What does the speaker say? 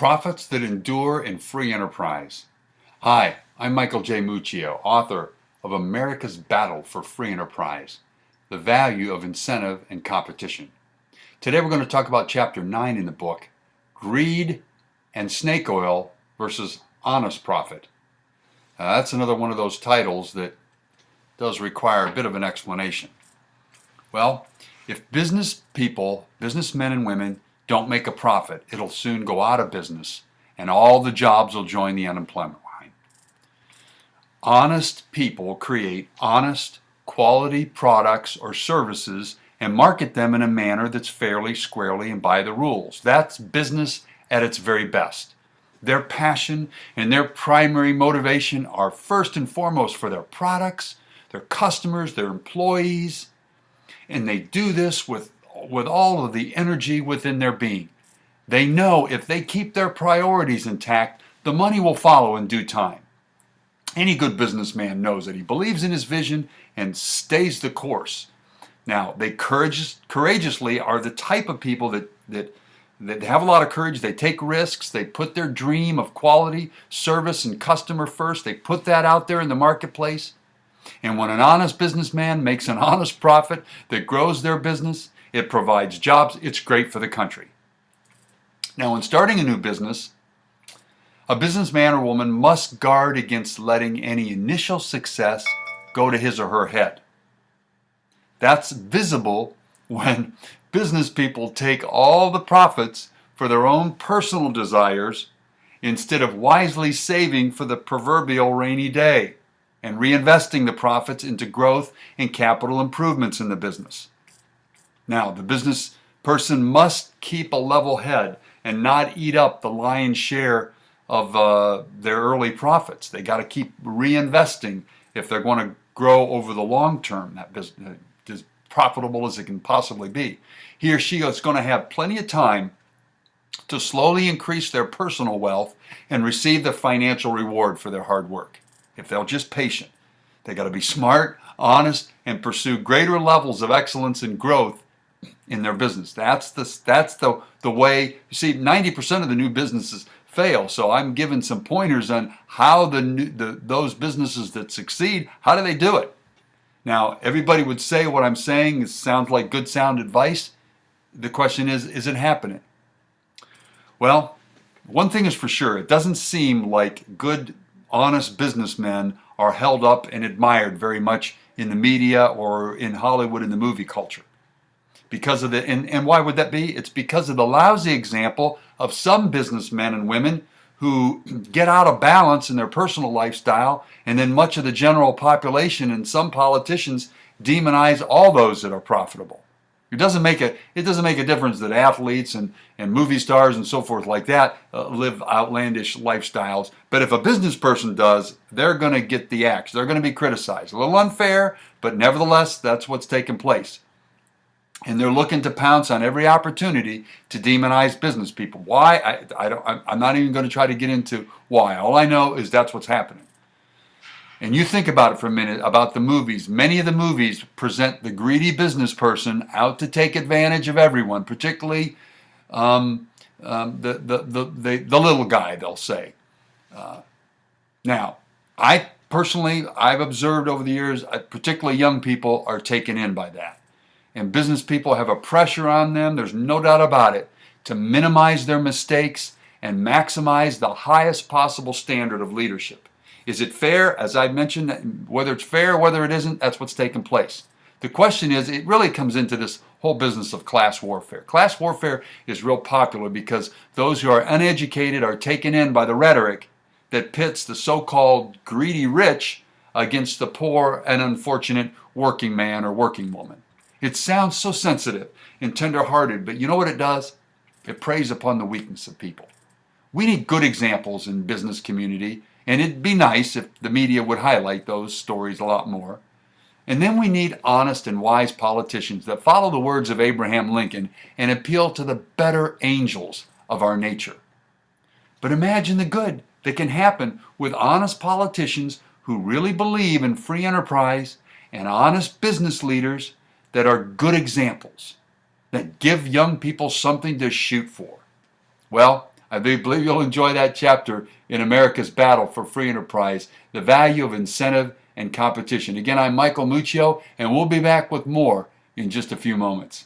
Profits that Endure in Free Enterprise. Hi, I'm Michael J. Muccio, author of America's Battle for Free Enterprise, The Value of Incentive and Competition. Today we're going to talk about Chapter 9 in the book, Greed and Snake Oil versus Honest Profit. That's another one of those titles that does require a bit of an explanation. Well, if business people, businessmen and women, don't make a profit, it'll soon go out of business and all the jobs will join the unemployment line. Honest people create honest, quality products or services and market them in a manner that's fairly, squarely, and by the rules. That's business at its very best. Their passion and their primary motivation are first and foremost for their products, their customers, their employees, and they do this with all of the energy within their being. They know if they keep their priorities intact, the money will follow in due time. Any good businessman knows that he believes in his vision and stays the course. Now, they courageously are the type of people that have a lot of courage. They take risks. They put their dream of quality, service, and customer first. They put that out there in the marketplace. And when an honest businessman makes an honest profit that grows their business, it provides jobs, it's great for the country. Now, in starting a new business, a businessman or woman must guard against letting any initial success go to his or her head. That's visible when business people take all the profits for their own personal desires instead of wisely saving for the proverbial rainy day and reinvesting the profits into growth and capital improvements in the business. Now, the business person must keep a level head and not eat up the lion's share of their early profits. They got to keep reinvesting if they're going to grow over the long term. That business is profitable as it can possibly be. He or she is going to have plenty of time to slowly increase their personal wealth and receive the financial reward for their hard work. If they're just patient, they got to be smart, honest, and pursue greater levels of excellence and growth in their business. That's the way. You see, 90% of the new businesses fail. So I'm giving some pointers on how those businesses that succeed, how do they do it? Now, everybody would say what I'm saying sounds like good sound advice. The question is it happening? Well, one thing is for sure, it doesn't seem like good, honest businessmen are held up and admired very much in the media or in Hollywood in the movie culture. Because of and why would that be? It's because of the lousy example of some businessmen and women who get out of balance in their personal lifestyle, and then much of the general population and some politicians demonize all those that are profitable. It doesn't make a difference that athletes and movie stars and so forth like that live outlandish lifestyles. But if a business person does, they're going to get the axe. They're going to be criticized. A little unfair, but nevertheless, that's what's taking place. And they're looking to pounce on every opportunity to demonize business people. Why? I'm not even going to try to get into why. All I know is that's what's happening. And you think about it for a minute, about the movies. Many of the movies present the greedy business person out to take advantage of everyone, particularly the little guy, they'll say. Now, I've observed over the years, particularly young people are taken in by that. And business people have a pressure on them, there's no doubt about it, to minimize their mistakes and maximize the highest possible standard of leadership. Is it fair? As I mentioned, whether it's fair or whether it isn't, that's what's taking place. The question is, it really comes into this whole business of class warfare. Class warfare is real popular because those who are uneducated are taken in by the rhetoric that pits the so-called greedy rich against the poor and unfortunate working man or working woman. It sounds so sensitive and tender-hearted, but you know what it does? It preys upon the weakness of people. We need good examples in business community, and it'd be nice if the media would highlight those stories a lot more. And then we need honest and wise politicians that follow the words of Abraham Lincoln and appeal to the better angels of our nature. But imagine the good that can happen with honest politicians who really believe in free enterprise and honest business leaders that are good examples, that give young people something to shoot for. Well, I believe you'll enjoy that chapter in America's Battle for Free Enterprise, the value of incentive and competition. Again, I'm Michael Muccio, and we'll be back with more in just a few moments.